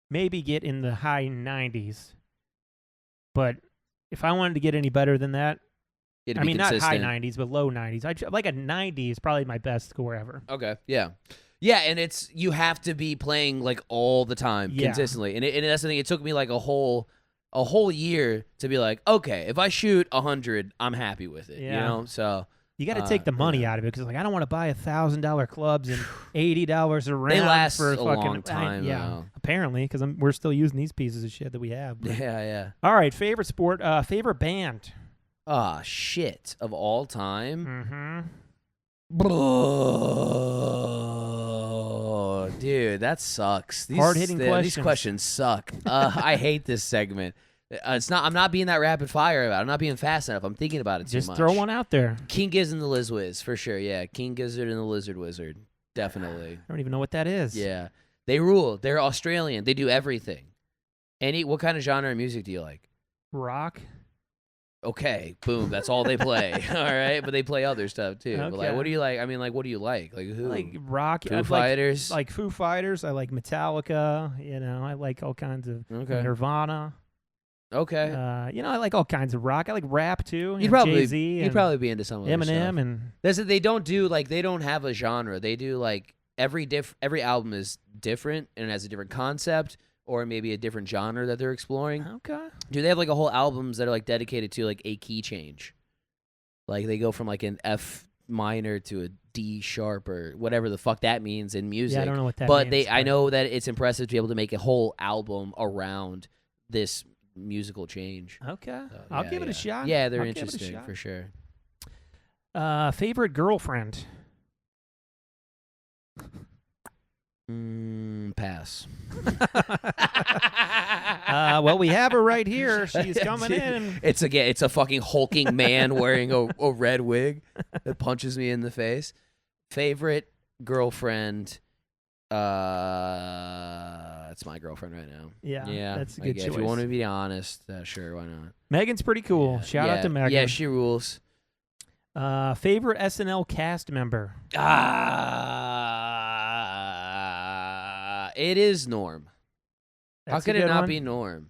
maybe get in the high 90s. But if I wanted to get any better than that, not high 90s, but low 90s. Like a 90 is probably my best score ever. Okay, yeah. Yeah, and you have to be playing like all the time consistently, and that's the thing. It took me like a whole year to be like, okay, if I shoot 100, I'm happy with it. Yeah. You know, so you got to take the money out of it because like I don't want to buy $1,000 clubs and $80 a round. They last for a long time. Yeah, apparently because we're still using these pieces of shit that we have. But. Yeah. All right, favorite sport, favorite band. Shit of all time. Mm-hmm. Oh, dude, that sucks. Hard-hitting questions. These questions suck. I hate this segment. I'm not being that rapid fire about it. I'm not being fast enough. I'm thinking about it too much. Just throw one out there. King Giz and the Liz Wiz, for sure. Yeah, King Gizzard and the Lizard Wizard. Definitely. I don't even know what that is. Yeah. They rule. They're Australian. They do everything. What kind of genre of music do you like? Rock. Okay, boom. That's all they play. All right, but they play other stuff too. Okay. But like, what do you like? I mean, like, what do you like? Like who? I like rock. Foo Fighters. Like Foo Fighters. I like Metallica. You know, I like all kinds of Nirvana. Okay. I like all kinds of rock. I like rap too. You'd probably be into some of Eminem and they don't have a genre. They do like every album is different and has a different concept or maybe a different genre that they're exploring. Okay. Do they have like a whole albums that are like dedicated to like a key change? Like they go from like an F minor to a D sharp or whatever the fuck that means in music. Yeah, I don't know what that means. But I know that it's impressive to be able to make a whole album around this musical change. Okay. So, I'll give it a shot. Yeah, they're interesting for sure. Favorite girlfriend? Pass. Well, we have her right here. She's coming in. It's a fucking hulking man wearing a red wig that punches me in the face. Favorite girlfriend? It's my girlfriend right now. Yeah, that's a good choice. If you want to be honest, sure, why not? Megan's pretty cool. Yeah. Shout out to Megan. Yeah, she rules. Favorite SNL cast member? It is Norm. That's how could it not one? be Norm?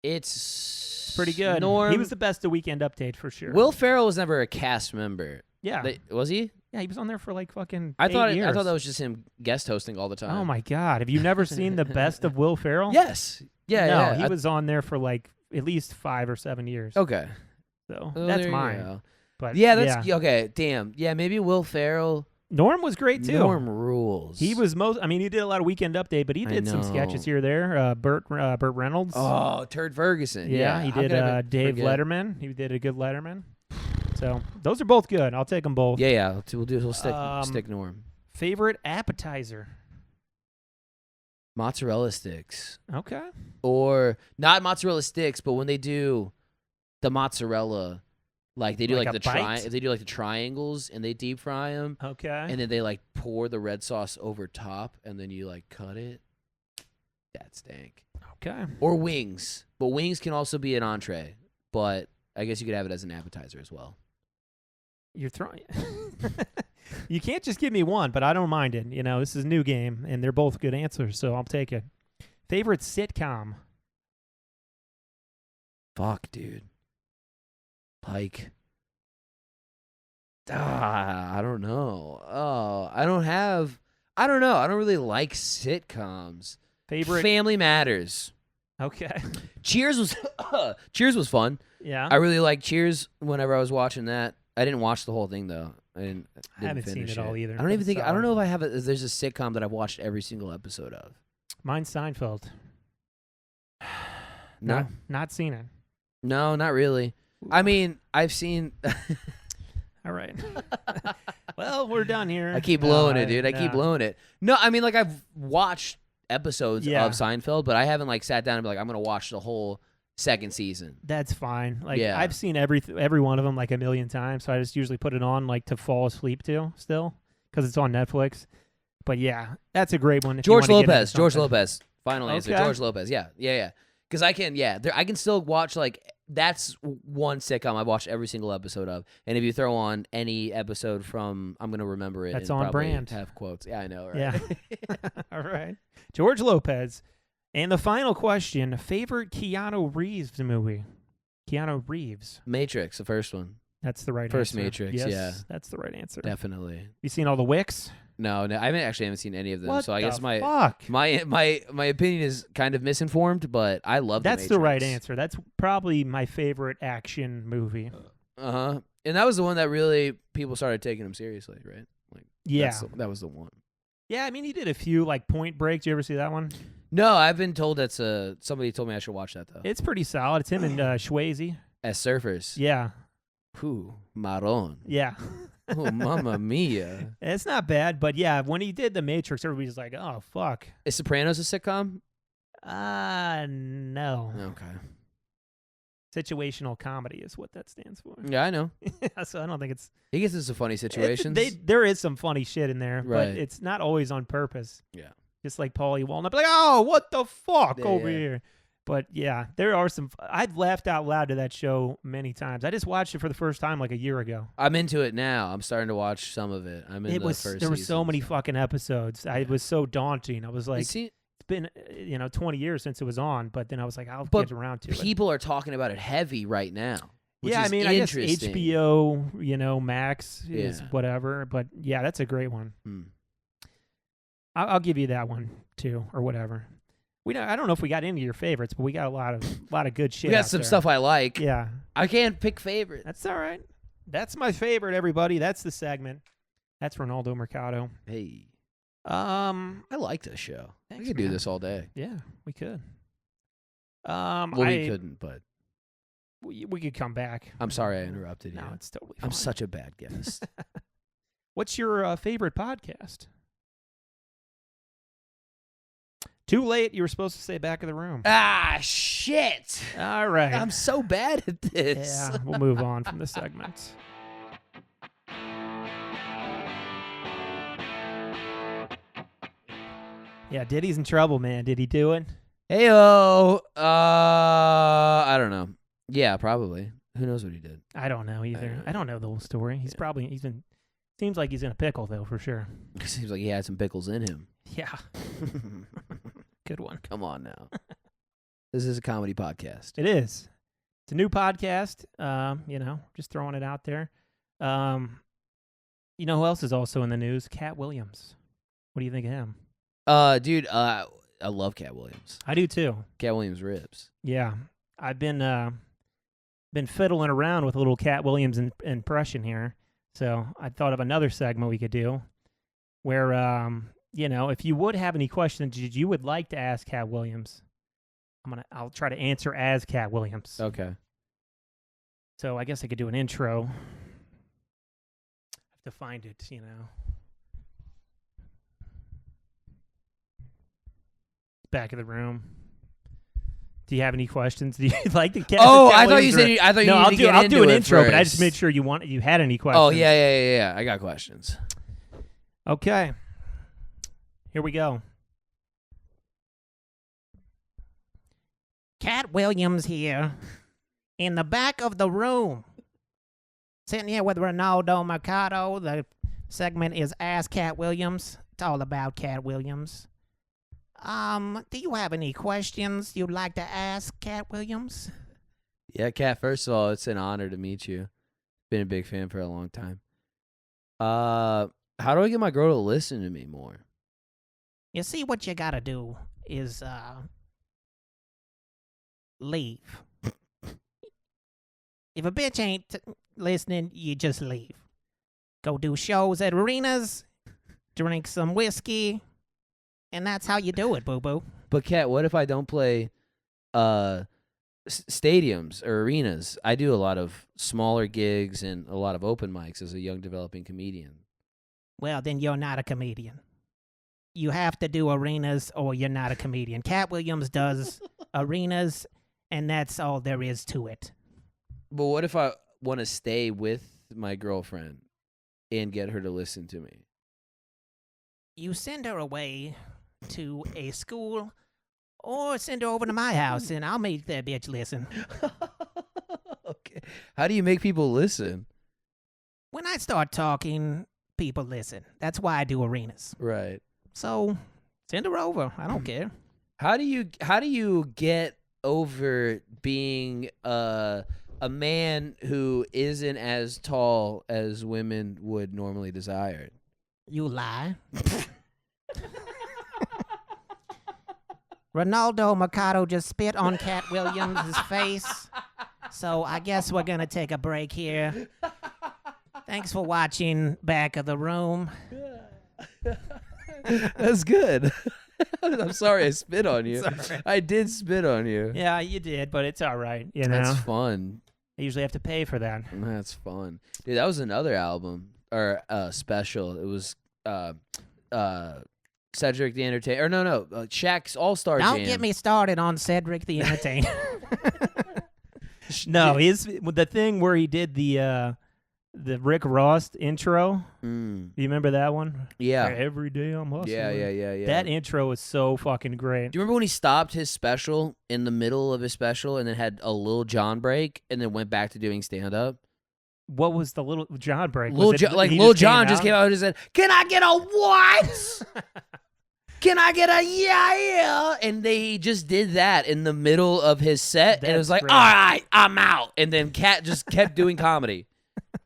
It's pretty good. Norm. He was the best of Weekend Update for sure. Will Ferrell was never a cast member. Yeah. Was he? Yeah, he was on there for like fucking 8 years. I thought that was just him guest hosting all the time. Oh my God. Have you never seen the best of Will Ferrell? Yes. Yeah, he was on there for like at least 5 or 7 years. Okay. So that's mine. But yeah, that's okay. Damn. Yeah, maybe Will Ferrell. Norm was great too. Norm rules. He was he did a lot of Weekend Update, but he did some sketches here or there. Burt Reynolds. Oh, Turd Ferguson. Yeah, he did Dave Letterman. He did a good Letterman. So those are both good. I'll take them both. Yeah. We'll stick Norm. Favorite appetizer? Mozzarella sticks. Okay. Or not mozzarella sticks, but when they do the mozzarella. Like they do like the triangles and they deep fry them. Okay. And then they like pour the red sauce over top and then you like cut it. That stank. Okay. Or wings. But wings can also be an entree. But I guess you could have it as an appetizer as well. You're throwing You can't just give me one, but I don't mind it. You know, this is a new game and they're both good answers, so I'll take it. Favorite sitcom? Fuck, dude. Like, I don't know. I don't know. I don't really like sitcoms. Favorite Family Matters. Okay. Cheers was fun. Yeah. I really liked Cheers whenever I was watching that. I didn't watch the whole thing though. I haven't seen it all either. I don't even think. I don't know if I have. There's a sitcom that I've watched every single episode of. Mine's Seinfeld. No, not seen it. No, not really. I mean, I've seen. All right. Well, we're done here. I keep blowing it, dude. I keep blowing it. No, I mean, like I've watched episodes of Seinfeld, but I haven't like sat down and be like, I'm gonna watch the whole second season. That's fine. Like I've seen every one of them like a million times, so I just usually put it on like to fall asleep to still because it's on Netflix. But yeah, that's a great one. George Lopez. Final answer. Okay. George Lopez. Yeah. Because I can still watch like. That's one sitcom I've watched every single episode of. And if you throw on any episode from I'm going to remember it. That's on brand. Have quotes. Yeah, I know, right? Yeah. All right. George Lopez. And the final question, favorite Keanu Reeves movie? Keanu Reeves. Matrix, the first one. That's the right first answer. Matrix, yes, yeah. That's the right answer. Definitely. You seen all the Wicks? No, I haven't seen any of them. What so I guess fuck? my opinion is kind of misinformed, but I love That's The the right Matrix. answer. That's probably my favorite action movie. And that was the one that really people started taking him seriously, right? Like, yeah, that was the one. Yeah, I mean, he did a few like Point Break. Did you ever see that one? No, I've been told that's somebody told me I should watch that though. It's pretty solid. It's him and Swayze. As surfers. Yeah. Whew, Maron. Yeah. Oh, mamma mia. It's not bad, but yeah, when he did The Matrix, everybody's like, "Oh fuck." Is Sopranos a sitcom? No. Okay. Situational comedy is what that stands for. Yeah, I know. So I don't think it's. He gets into some funny situations. There is some funny shit in there, right. but it's not always on purpose. Yeah. Just like Paulie Walnut, like, "Oh, what the fuck over yeah. here." But yeah, there are some. I've laughed out loud to that show many times. I just watched it for the first time like a year ago. I'm into it now. I'm starting to watch some of it. I'm in the first season. There were so many fucking episodes. Yeah. It was so daunting. I was like, it's been 20 years since it was on, but then I was like, I'll get around to it. People are talking about it heavy right now. Yeah, I mean, I guess HBO, Max is whatever. But yeah, that's a great one. I'll give you that one too, or whatever. I don't know if we got into your favorites, but we got a lot of good shit. We got some stuff I like. Yeah, I can't pick favorites. That's all right. That's my favorite. Everybody, that's the segment. That's Ronaldo Mercado. Hey, I like this show. Thanks, we could do this all day. Yeah, we could. We couldn't, but we could come back. I'm sorry I interrupted you. No, it's totally fine. I'm such a bad guest. What's your favorite podcast? Too late. You were supposed to say Back of the Room. Ah, shit. All right. I'm so bad at this. Yeah, we'll move on from the segment. Yeah, Diddy's in trouble, man. Did he do it? Heyo. I don't know. Yeah, probably. Who knows what he did? I don't know either. I don't know the whole story. Seems like he's in a pickle, though, for sure. Seems like he had some pickles in him. Yeah. Good one. Come on now. This is a comedy podcast. It is. It's a new podcast. Just throwing it out there. You know who else is also in the news? Cat Williams. What do you think of him? Dude, I love Cat Williams. I do too. Cat Williams ribs. Yeah. I've been fiddling around with a little Cat Williams impression here. So I thought of another segment we could do where, if you would have any questions you would like to ask Cat Williams, I'll try to answer as Cat Williams. Okay. So I guess I could do an intro. I have to find it, Back of the room. Do you have any questions? Do you like the Cat? Oh, I thought you said. I thought you. No, I'll do an intro, first. but I just made sure you had any questions. Oh yeah. I got questions. Okay. Here we go. Cat Williams here, in the back of the room, sitting here with Ronaldo Mercado. The segment is Ask Cat Williams. It's all about Cat Williams. Do you have any questions you'd like to ask Cat Williams? Yeah, Cat, first of all, it's an honor to meet you. Been a big fan for a long time. How do I get my girl to listen to me more? You see, what you gotta do is, leave. If a bitch ain't listening, you just leave. Go do shows at arenas, drink some whiskey, and that's how you do it, boo-boo. But, Cat, what if I don't play stadiums or arenas? I do a lot of smaller gigs and a lot of open mics as a young developing comedian. Well, then you're not a comedian. You have to do arenas or you're not a comedian. Cat Williams does arenas, and that's all there is to it. But what if I want to stay with my girlfriend and get her to listen to me? You send her away to a school or send her over to my house, and I'll make that bitch listen. Okay. How do you make people listen? When I start talking, people listen. That's why I do arenas. Right. So send her over. I don't care. How do you get over being a man who isn't as tall as women would normally desire? You lie. Ronaldo Mercado just spit on Cat Williams' face. So I guess we're going to take a break here. Thanks for watching Back of the Room. That's good. I'm sorry I spit on you. Sorry. I did spit on you. Yeah, you did, but it's all right. You know, That's fun. I usually have to pay for that. That's fun. Dude, that was another album or special. It was Cedric the Entertainer. Or no, Shaq's All-Star Jam. Don't get me started on Cedric the Entertainer. No, the thing where he did the Rick Ross intro. Mm. Do you remember that one? Yeah. Every day I'm hustling. Yeah. That intro was so fucking great. Do you remember when he stopped his special in the middle of his special and then had a Lil Jon break and then went back to doing stand-up? What was the Lil Jon break? Lil Jon just came out and said, "Can I get a what? Can I get a yeah?" And they just did that in the middle of his set. And it was like, great. all right, I'm out. And then Cat just kept doing comedy.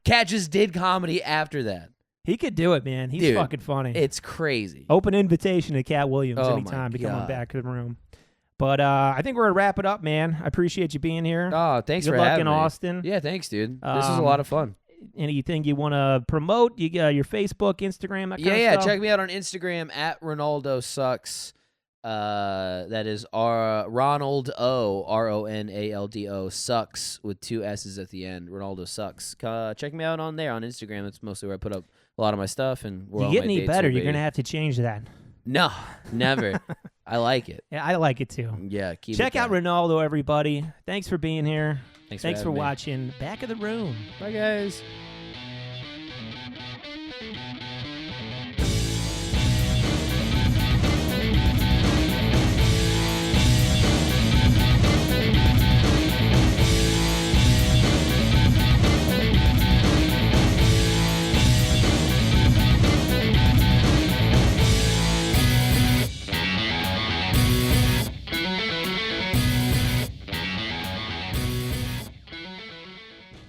Cat just did comedy after that. He could do it, man. He's fucking funny. It's crazy. Open invitation to Cat Williams Oh anytime my to come on God. back to the room. But I think we're going to wrap it up, man. I appreciate you being here. Oh, thanks Good for luck having in me. Austin. Yeah, thanks, dude. This was a lot of fun. Anything you want to promote? You got your Facebook, Instagram, that kind of Yeah. stuff? Check me out on Instagram at Ronaldo Sucks. That is Ronald O, Ronaldo Sucks with 2 S's at the end. Ronaldo Sucks. Check me out on there on Instagram. That's mostly where I put up a lot of my stuff. And where You all get my any dates better, will you're be. going to have to change that. No, never. I like it. Yeah, I like it too. Yeah, keep Check it out going. Ronaldo, everybody. Thanks for being here. Thanks for having me. watching Back of the Room. Bye, guys.